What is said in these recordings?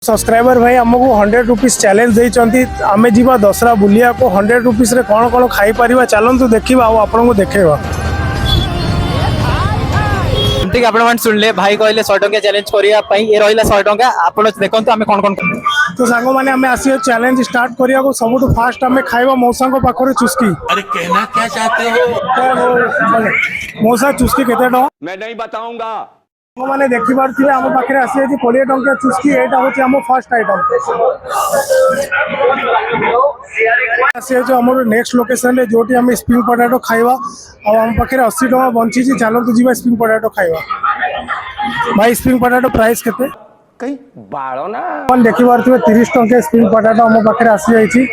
Subscriber भाई आमको 100 rupees challenge देइचंती आमे जीवा दसरा बुलिया को 100 रुपीज रे कौन कौन खाई परिबा चलंतु देखिबा आ आपन को देखेबा। ठीक आपण मान सुनले भाई कहले 100 टंका चैलेंज करिया पई ए रहिला 100 टंका आपण देखंतु आमे कोन कोन तो सांगो माने आमे आसी चैलेंज स्टार्ट करिया को सबुठ फास्ट आमे खाइबा मौसा को पाखरे चुस्की। अरे कहना क्या चाहते हो? मौसा चुस्की केते टका मैं नहीं बताऊंगा। माने देखि पारथिबे हम पाखरे आसी 20 टंका चुस्की एटा होची हम फर्स्ट आइटम आसी हमर नेक्स्ट लोकेशन रे जोटी हम स्प्रिंग पोटैटो खाइबा और हम पाखरे 80 टका बंची छी चलो तो जीवा स्प्रिंग पोटैटो खाइबा। भाई स्प्रिंग पोटैटो प्राइस केते कहीं बाड़ो ना अपन देखि पारथिबे 30 टका स्प्रिंग पोटैटो हम पाखरे आसी जाई छी।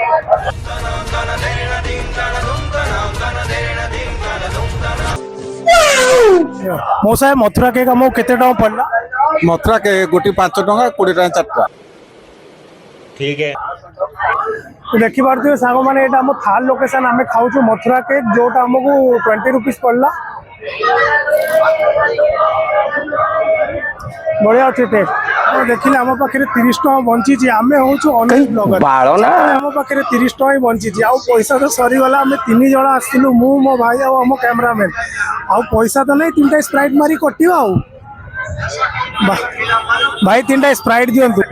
मौसा मथुरा केक हमको केते टका पड़ला? मथुरा के गोटी 5 टका 20 टका 4टा। ठीक है। देखि पारथिबे सांगो माने एटा हम थाल लोकेशन हमें खाउछु मथुरा केक जोटा हमको 20 रुपीस पड़ला। बढ़िया अच्छे टेस्ट देखिले हम पाखे 30 टका बंची छी आमे होछु ऑनलाइन ब्लॉगर बाड़ो ना हम पाखे 30 टका ही बंची छी आ पैसा तो सरी वाला हमें 3 जण आसिलु मु मो भाई आ हम कैमरामैन आ पैसा तो नहीं 3टा स्प्राइट मारी कटिवा आ भाई 3टा स्प्राइट दियंतु